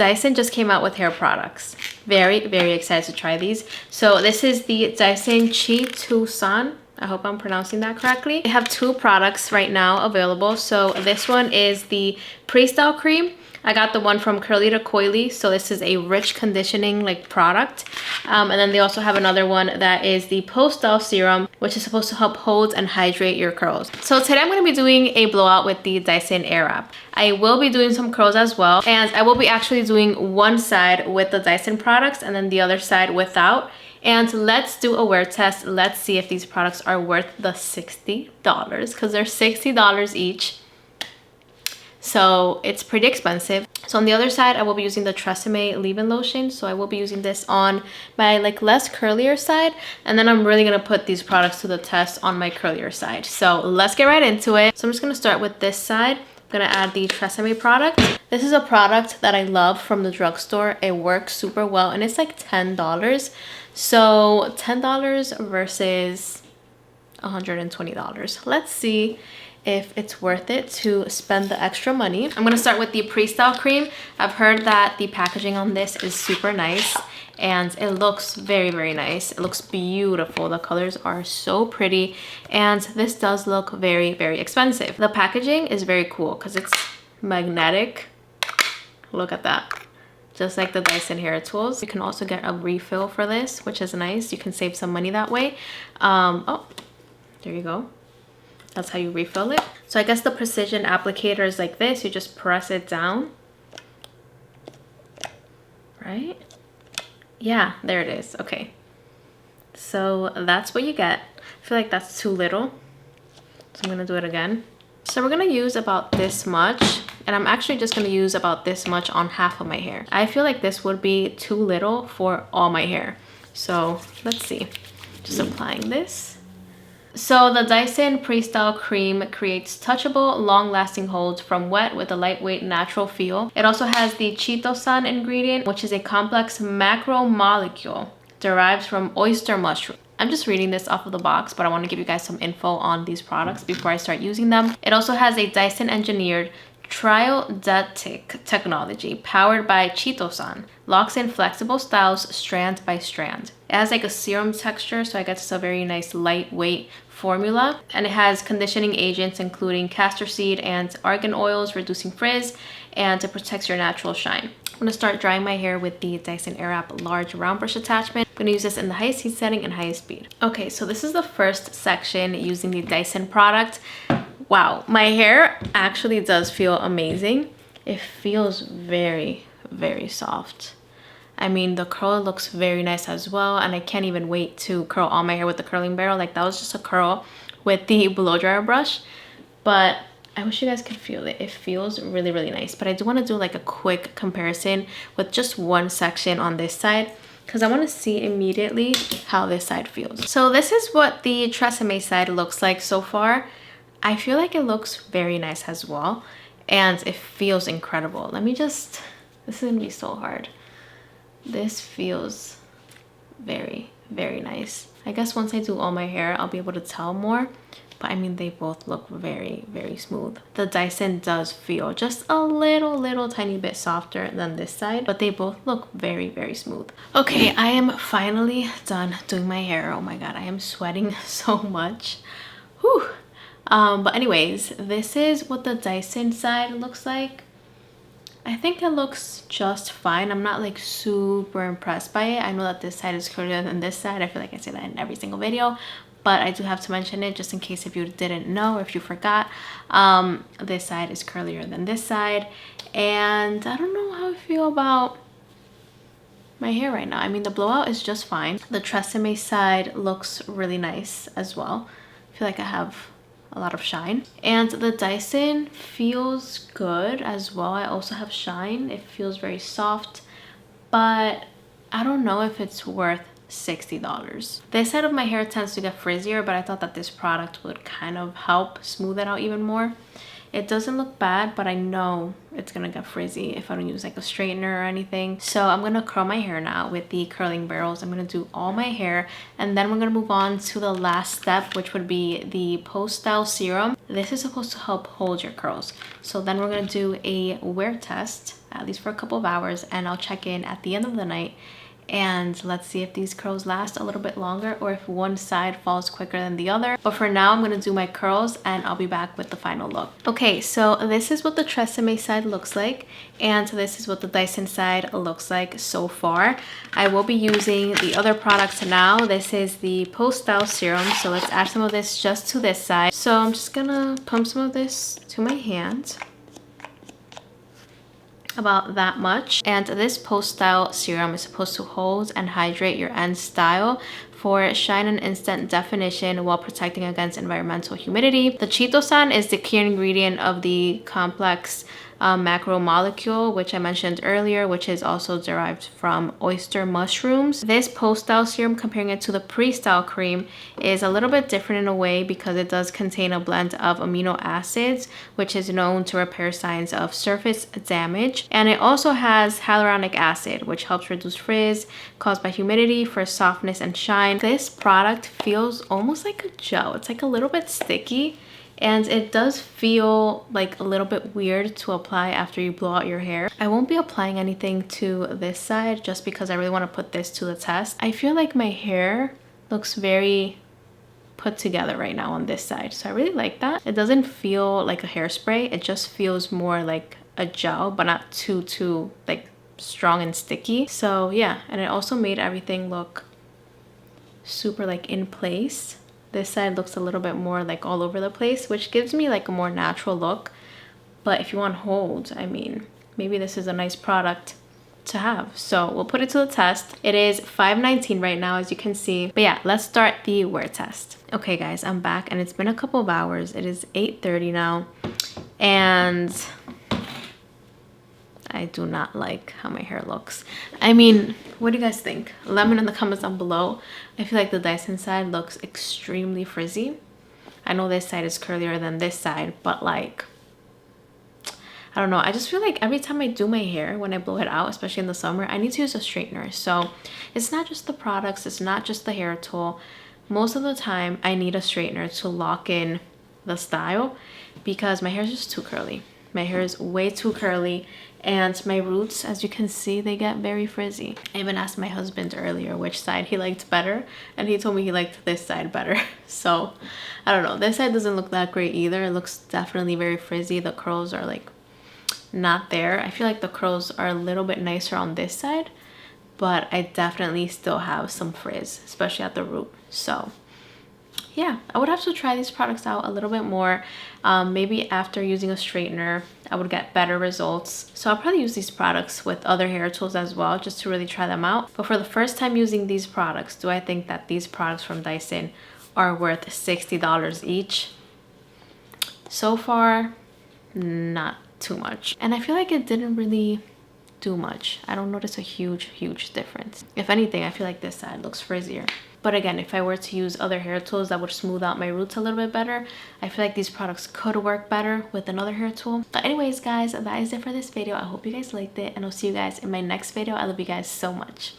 Dyson just came out with hair products. Very, very excited to try these. So this is the Dyson Chitosan. I hope I'm pronouncing that correctly. They have 2 products right now available. So this one is the Pre-style cream. I got the one from curly to coily, so this is a rich conditioning like product. And then they also have another one that is the Post-style serum, which is supposed to help hold and hydrate your curls. So today I'm going to be doing a blowout with the Dyson AIRWRAP. I will be doing some curls as well, and I will be actually doing one side with the Dyson products and then the other side without. And let's do a wear test. Let's see if these products are worth the $60, because they're $60 each. So it's pretty expensive. So on the other side, I will be using the TRESemmé leave-in lotion. So I will be using this on my like less curlier side. And then I'm really gonna put these products to the test on my curlier side. So let's get right into it. So I'm just gonna start with this side. I'm gonna add the TRESemmé product. This is a product that I love from the drugstore. It works super well and it's like $10. So $10 versus $120. Let's see if it's worth it to spend the extra money. I'm gonna start with the Pre-style cream. I've heard that the packaging on this is super nice and it looks very, very nice. It looks beautiful. The colors are so pretty and this does look very, very expensive. The packaging is very cool because it's magnetic. Look at that. Just like the Dyson hair tools. You can also get a refill for this, which is nice. You can save some money that way. Oh, there you go. That's how you refill it. So I guess the precision applicator is like this. You just press it down. Right? Yeah, there it is. Okay. So that's what you get. I feel like that's too little. So I'm gonna do it again. So we're gonna use about this much. And I'm actually just gonna use about this much on half of my hair. I feel like this would be too little for all my hair. So let's see. Just applying this. So the Dyson Pre-style cream creates touchable, long-lasting holds from wet with a lightweight, natural feel. It also has the Chitosan ingredient, which is a complex macromolecule derived from oyster mushroom. I'm just reading this off of the box, but I want to give you guys some info on these products before I start using them. It also has a Dyson engineered triodetic technology powered by Chitosan. Locks in flexible styles strand by strand. It has like a serum texture, so I guess it's a very nice lightweight formula. And it has conditioning agents including castor seed and argan oils, reducing frizz, and it protects your natural shine. I'm gonna start drying my hair with the Dyson AIRWRAP large round brush attachment. I'm gonna use this in the highest heat setting and highest speed. Okay, so this is the first section using the Dyson product. Wow, my hair actually does feel amazing. It feels very, very soft. I mean, the curl looks very nice as well, and I can't even wait to curl all my hair with the curling barrel. Like, that was just a curl with the blow dryer brush, but I wish you guys could feel it. It feels really, really nice. But I do want to do like a quick comparison with just one section on this side, because I want to see immediately how this side feels. So this is what the TRESemmé side looks like so far. I feel like it looks very nice as well, and it feels incredible. Let me just, this is gonna be so hard. This feels very, very nice. I guess once I do all my hair, I'll be able to tell more, but I mean, they both look very, very smooth. The Dyson does feel just a little tiny bit softer than this side, but they both look very, very smooth. Okay, I am finally done doing my hair. Oh my God, I am sweating so much. Whew. But anyways, this is what the Dyson side looks like. I think it looks just fine. I'm not like super impressed by it. I know that this side is curlier than this side. I feel like I say that in every single video, but I do have to mention it just in case if you didn't know or if you forgot. This side is curlier than this side, and I don't know how I feel about my hair right now. I mean, the blowout is just fine. The TRESemmé side looks really nice as well. I feel like I have a lot of shine, and the Dyson feels good as well. I also have shine. It feels very soft, but I don't know if it's worth $60. This side of my hair tends to get frizzier, but I thought that this product would kind of help smooth it out even more. It doesn't look bad, but I know it's gonna get frizzy if I don't use like a straightener or anything. So I'm gonna curl my hair now with the curling barrels. I'm gonna do all my hair, and then we're gonna move on to the last step, which would be the Post-style serum. This is supposed to help hold your curls. So then we're gonna do a wear test at least for a couple of hours, and I'll check in at the end of the night and let's see if these curls last a little bit longer or if one side falls quicker than the other. But for now, I'm gonna do my curls and I'll be back with the final look. Okay, so this is what the TRESemmé side looks like, and this is what the Dyson side looks like so far. I will be using the other products now. This is the Post-style serum, so let's add some of this just to this side. So I'm just gonna pump some of this to my hand. About that much. And this Post-style serum is supposed to hold and hydrate your end style for shine and instant definition while protecting against environmental humidity. The Chitosan is the key ingredient of the complex macromolecule, which I mentioned earlier, which is also derived from oyster mushrooms. This Post-style serum, comparing it to the Pre-style cream, is a little bit different in a way because it does contain a blend of amino acids, which is known to repair signs of surface damage. And it also has hyaluronic acid, which helps reduce frizz caused by humidity for softness and shine. This product feels almost like a gel. It's like a little bit sticky, and it does feel like a little bit weird to apply after you blow out your hair. I won't be applying anything to this side just because I really want to put this to the test. I feel like my hair looks very put together right now on this side, so I really like that. It doesn't feel like a hairspray. It just feels more like a gel, but not too like strong and sticky. So yeah, and it also made everything look super like in place. This side looks a little bit more like all over the place, which gives me like a more natural look. But if you want hold, I mean, maybe this is a nice product to have. So we'll put it to the test. It is $5.19 right now, as you can see. But yeah, let's start the wear test. Okay guys, I'm back and it's been a couple of hours. It is 8:30 now, and I do not like how my hair looks. I mean, what do you guys think? Let me know in the comments down below. I feel like the Dyson side looks extremely frizzy. I know this side is curlier than this side, but like, I don't know. I just feel like every time I do my hair, when I blow it out, especially in the summer, I need to use a straightener. So it's not just the products, it's not just the hair tool. Most of the time, I need a straightener to lock in the style because my hair is just too curly. My hair is way too curly, and my roots, as you can see, they get very frizzy. I even asked my husband earlier which side he liked better, and he told me he liked this side better. So I don't know, this side doesn't look that great either. It looks definitely very frizzy. The curls are like not there. I feel like the curls are a little bit nicer on this side, but I definitely still have some frizz, especially at the root. So yeah, I would have to try these products out a little bit more. Maybe after using a straightener, I would get better results. So I'll probably use these products with other hair tools as well, just to really try them out. But for the first time using these products, do I think that these products from Dyson are worth $60 each? So far, not too much. And I feel like it didn't really do much. I don't notice a huge difference. If anything, I feel like this side looks frizzier. But again, if I were to use other hair tools that would smooth out my roots a little bit better, I feel like these products could work better with another hair tool. But anyways guys, that is it for this video. I hope you guys liked it, and I'll see you guys in my next video. I love you guys so much.